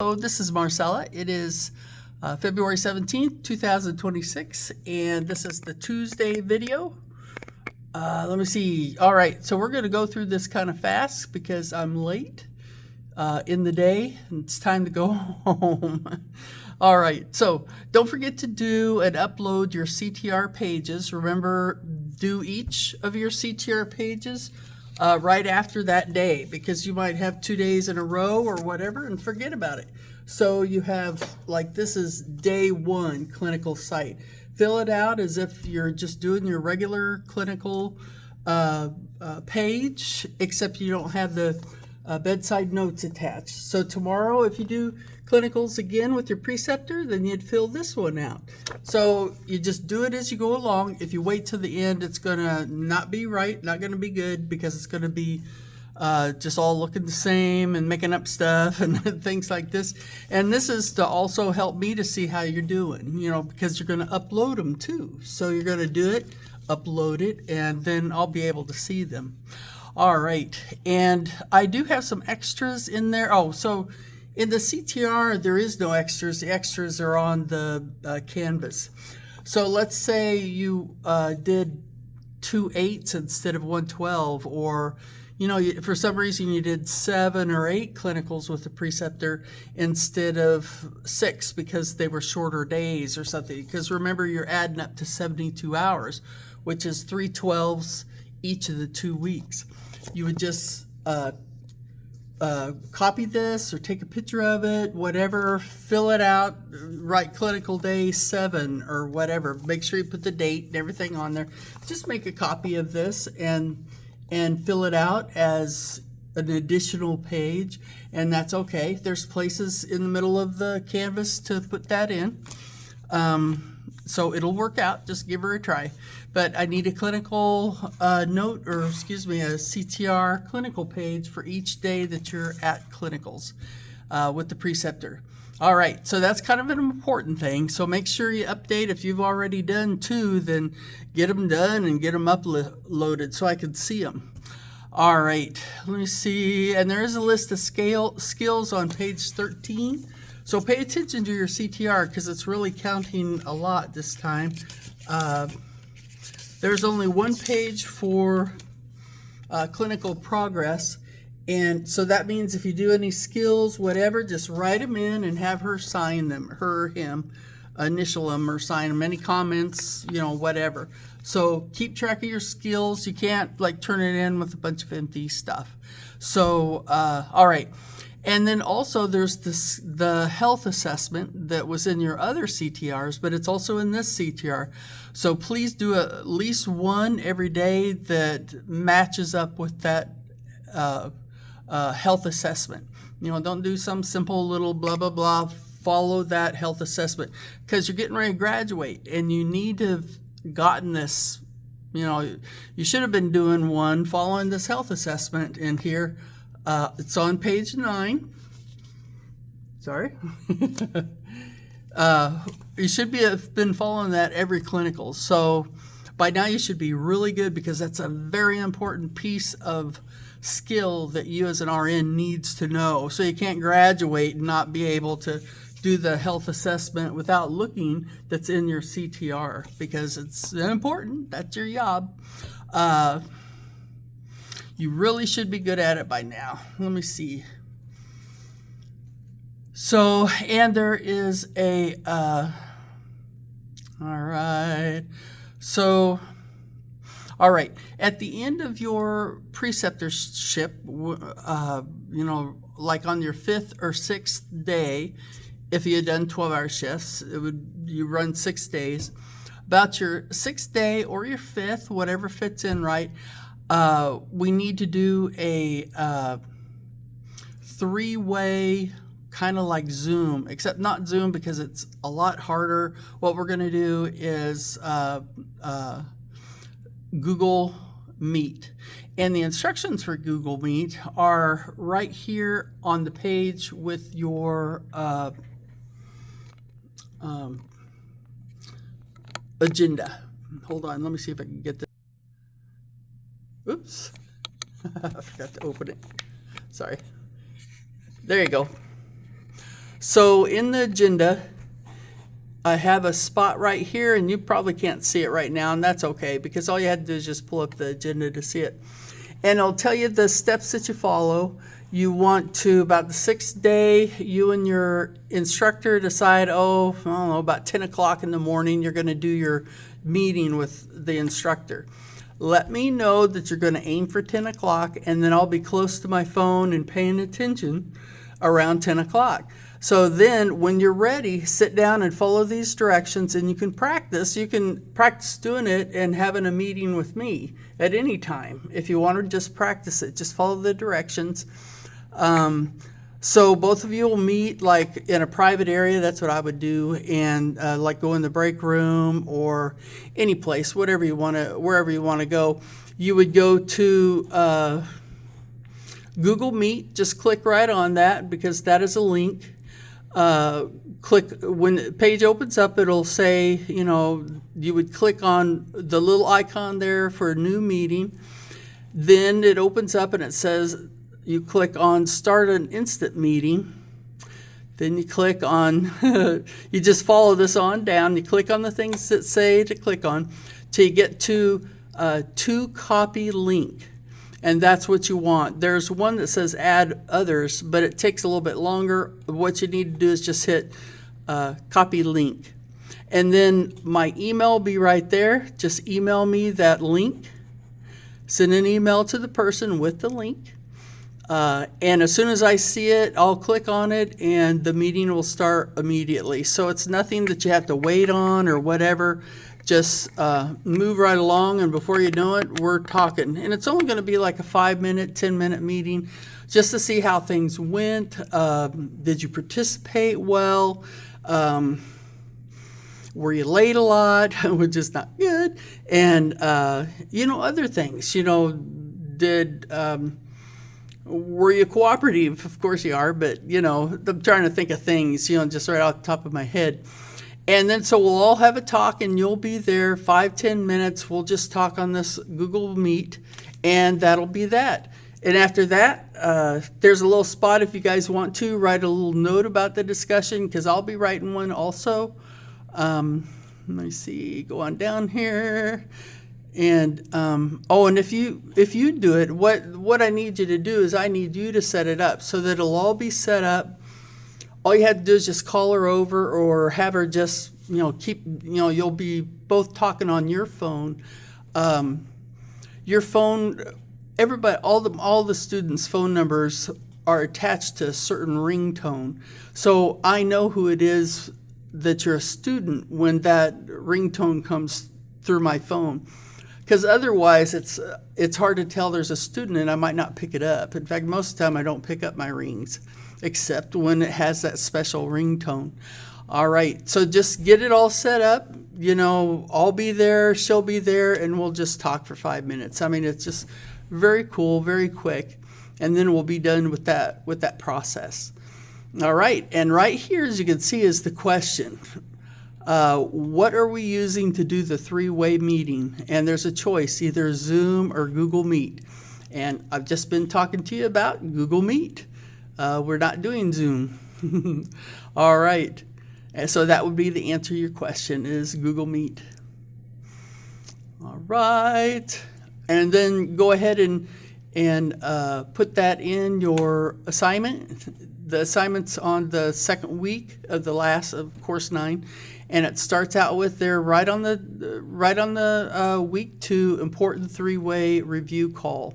Hello, this is Marcella. It is February 17th, 2026, and this is the Tuesday video. Let me see. All right, so we're going to go through this kind of fast because I'm late in the day and it's time to go home. All right, so don't forget to do and upload your CTR pages. Remember, do each of your CTR pages right after that day, because you might have 2 days in a row or whatever and forget about it. So you have, like, this is day one clinical site. Fill it out as if you're just doing your regular clinical page, except you don't have the bedside notes attached. So tomorrow, if you do clinicals again with your preceptor, then you'd fill this one out. So you just do it as you go along. If you wait till the end, it's gonna not be right, not gonna be good, because it's gonna be just all looking the same and making up stuff and things like this. And this is to also help me to see how you're doing, you know, because you're gonna upload them too. So you're gonna do it, upload it, and then I'll be able to see them. All right, and I do have some extras in there. Oh, so in the CTR, there is no extras. The extras are on the Canvas. So let's say you did 2 8s instead of 1 12, or you know, for some reason you did 7 or 8 clinicals with the preceptor instead of 6 because they were shorter days or something. Because remember, you're adding up to 72 hours, which is 3 12s each of the 2 weeks. You would just copy this or take a picture of it, whatever, fill it out, write clinical day 7 or whatever. Make sure you put the date and everything on there. Just make a copy of this and fill it out as an additional page, and that's okay. There's places in the middle of the Canvas to put that in. So it'll work out. Just give her a try. But I need a clinical note, or excuse me, a CTR clinical page for each day that you're at clinicals with the preceptor. All right, so that's kind of an important thing. So make sure you update. If you've already done 2, then get them done and get them uploaded so I can see them. All right, let me see. And there is a list of skills on page 13. So pay attention to your CTR because it's really counting a lot this time. There's only one page for clinical progress. And so that means if you do any skills, whatever, just write them in and have her sign them, her, him, initial them or sign them, any comments, you know, whatever. So keep track of your skills. You can't like turn it in with a bunch of empty stuff. So, all right. And then also there's the health assessment that was in your other CTRs, but it's also in this CTR. So please do at least one every day that matches up with that health assessment. You know, don't do some simple little blah, blah, blah. Follow that health assessment because you're getting ready to graduate and you need to have gotten this. You know, you should have been doing one following this health assessment in here. It's on page 9. Sorry. You should have been following that every clinical. So by now you should be really good because that's a very important piece of skill that you as an RN needs to know. So you can't graduate and not be able to do the health assessment without looking that's in your CTR because it's important. That's your job. You really should be good at it by now. Let me see. So, and there is a, all right. So, all right. At the end of your preceptorship, you know, like on your 5th or 6th day, if you had done 12-hour shifts, you run 6 days. About your 6th day or your 5th, whatever fits in right, we need to do a 3-way kind of like Zoom, except not Zoom because it's a lot harder. What we're going to do is Google Meet. And the instructions for Google Meet are right here on the page with your agenda. Hold on, let me see if I can get this. Oops, I forgot to open it. Sorry. There you go. So in the agenda, I have a spot right here, and you probably can't see it right now, and that's okay, because all you had to do is just pull up the agenda to see it. And I'll tell you the steps that you follow. You want to, about the 6th day, you and your instructor decide, I don't know, about 10 o'clock in the morning, you're going to do your meeting with the instructor. Let me know that you're going to aim for 10 o'clock, and then I'll be close to my phone and paying attention around 10 o'clock. So then when you're ready, sit down and follow these directions, and you can practice. You can practice doing it and having a meeting with me at any time. If you want to just practice it, just follow the directions. So both of you will meet like in a private area. That's what I would do, and like go in the break room or any place, wherever you want to go. You would go to Google Meet. Just click right on that, because that is a link. Click when the page opens up. It'll say, you would click on the little icon there for a new meeting. Then it opens up and it says, you click on Start an Instant Meeting. Then you click on, you just follow this on down. You click on the things that say to click on till you get to copy link. And that's what you want. There's one that says Add Others, but it takes a little bit longer. What you need to do is just hit copy link. And then my email will be right there. Just email me that link. Send an email to the person with the link. And as soon as I see it, I'll click on it, and the meeting will start immediately. So it's nothing that you have to wait on or whatever. Just move right along, and before you know it, we're talking. And it's only going to be like a 5-minute, 10-minute meeting just to see how things went. Did you participate well? Were you late a lot, which is not good? And, other things. Were you cooperative? Of course you are, but, I'm trying to think of things, just right off the top of my head. And then so we'll all have a talk, and you'll be there 5-10 minutes. We'll just talk on this Google Meet, and that'll be that. And after that, there's a little spot if you guys want to write a little note about the discussion, because I'll be writing one also. Let me see, go on down here. And and if you do it, what I need you to do is I need you to set it up so that it'll all be set up. All you have to do is just call her over, or have her just keep you'll be both talking on your phone. Your phone, everybody, all the students' phone numbers are attached to a certain ringtone, so I know who it is that you're a student when that ringtone comes through my phone. Because otherwise, it's hard to tell there's a student, and I might not pick it up. In fact, most of the time I don't pick up my rings, except when it has that special ringtone. All right, so just get it all set up. I'll be there, she'll be there, and we'll just talk for 5 minutes. I mean, it's just very cool, very quick, and then we'll be done with that process. All right, and right here, as you can see, is the question. What are we using to do the 3-way meeting? And there's a choice, either Zoom or Google Meet. And I've just been talking to you about Google Meet. We're not doing Zoom. All right. And so that would be the answer to your question, is Google Meet. All right. And then go ahead and put that in your assignment. The assignment's on the second week of the last of course 9. And it starts out with there right on the week 2 important 3-way review call,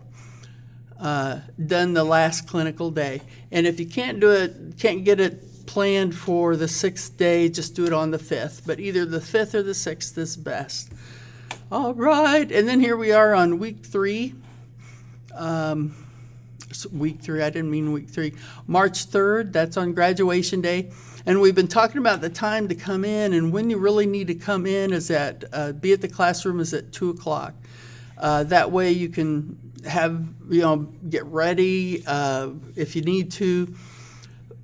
done the last clinical day. And if you can't get it planned for the 6th day, just do it on the 5th. But either the 5th or the 6th is best. All right, and then here we are on week 3. Week 3, I didn't mean week 3. March 3rd, that's on graduation day. And we've been talking about the time to come in, and when you really need to come in is be at the classroom is at 2 o'clock. That way you can get ready if you need to.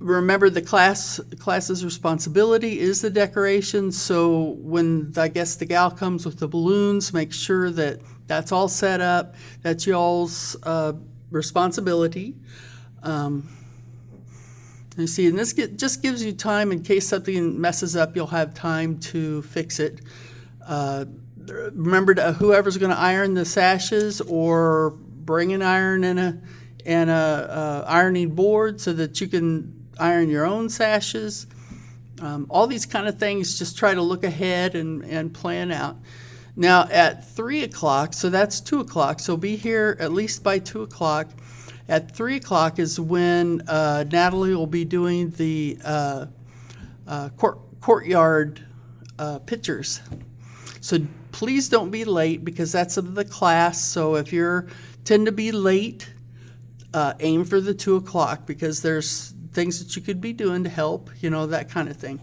Remember, the class's responsibility is the decoration, so when I guess the gal comes with the balloons, make sure that that's all set up. That's y'all's responsibility. You see, and this just gives you time in case something messes up, you'll have time to fix it. Remember whoever's going to iron the sashes, or bring an iron and a ironing board so that you can iron your own sashes. All these kind of things, just try to look ahead and plan out. Now at 3 o'clock, so that's 2 o'clock, so be here at least by 2 o'clock. At 3 o'clock is when Natalie will be doing the courtyard pictures. So please don't be late, because that's of the class. So if you tend to be late, aim for the 2 o'clock, because there's things that you could be doing to help, that kind of thing.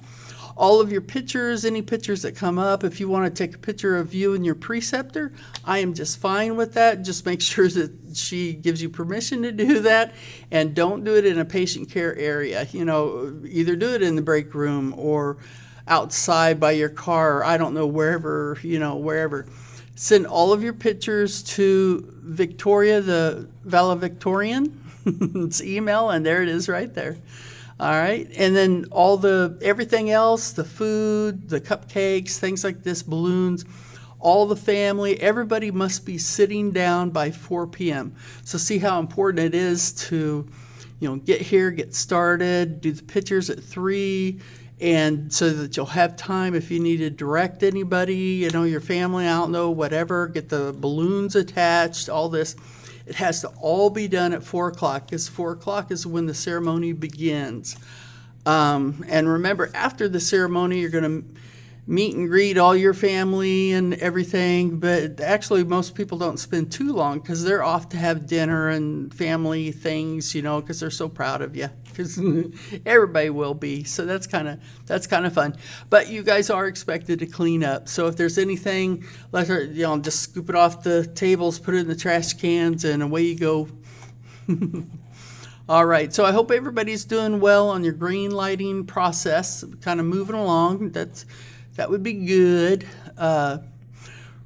All of your pictures, any pictures that come up, if you want to take a picture of you and your preceptor, I am just fine with that. Just make sure that she gives you permission to do that, and don't do it in a patient care area. Either do it in the break room or outside by your car, or I don't know, wherever. Send all of your pictures to Victoria, the valedictorian. It's email, and there it is right there. All right, and then everything else, the food, the cupcakes, things like this, balloons, all the family, everybody must be sitting down by 4 p.m. So see how important it is to, get here, get started, do the pictures at 3, and so that you'll have time if you need to direct anybody, your family, I don't know, whatever, get the balloons attached, all this. It has to all be done at 4 o'clock, because 4 o'clock is when the ceremony begins. And remember, after the ceremony, you're going to meet and greet all your family and everything. But actually, most people don't spend too long, because they're off to have dinner and family things, because they're so proud of you. Because everybody will be. So that's kind of fun. But you guys are expected to clean up. So if there's anything, let her, just scoop it off the tables, put it in the trash cans, and away you go. All right. So I hope everybody's doing well on your green lighting process, kind of moving along. That would be good.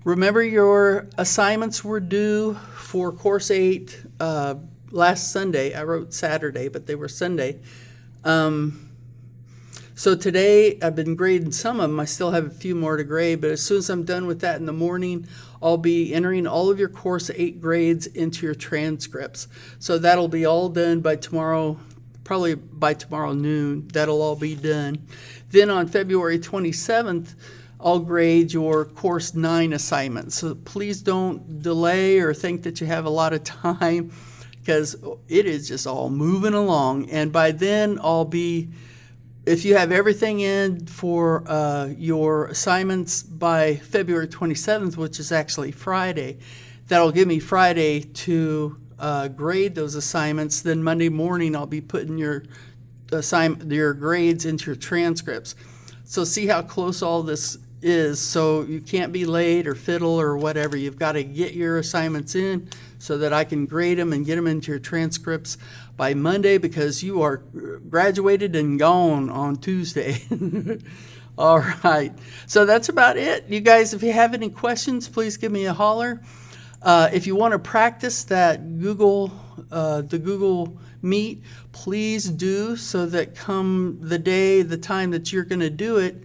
Remember, your assignments were due for Course 8 last Sunday. I wrote Saturday, but they were Sunday. So today I've been grading some of them. I still have a few more to grade, but as soon as I'm done with that in the morning, I'll be entering all of your Course 8 grades into your transcripts. So that'll be all done by tomorrow, probably by tomorrow noon. That'll all be done. Then on February 27th, I'll grade your Course 9 assignments. So please don't delay or think that you have a lot of time, because it is just all moving along. And by then, if you have everything in for your assignments by February 27th, which is actually Friday, that'll give me Friday to grade those assignments. Then Monday morning, I'll be putting your grades into your transcripts. So see how close all this is. So you can't be late or fiddle or whatever. You've got to get your assignments in so that I can grade them and get them into your transcripts by Monday, because you are graduated and gone on Tuesday. All right. So that's about it. You guys, if you have any questions, please give me a holler. If you want to practice that the Google Meet, please do, so that come the time that you're going to do it,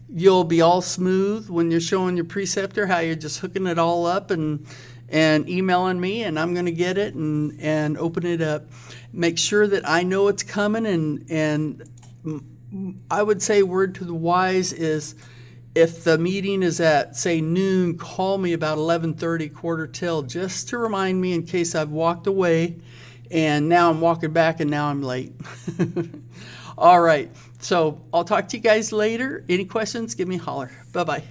you'll be all smooth when you're showing your preceptor how you're just hooking it all up and emailing me, and I'm going to get it and open it up. Make sure that I know it's coming, and I would say word to the wise is, if the meeting is at, say, noon, call me about 11:30, quarter till, just to remind me in case I've walked away and now I'm walking back and now I'm late. All right. So I'll talk to you guys later. Any questions, give me a holler. Bye-bye.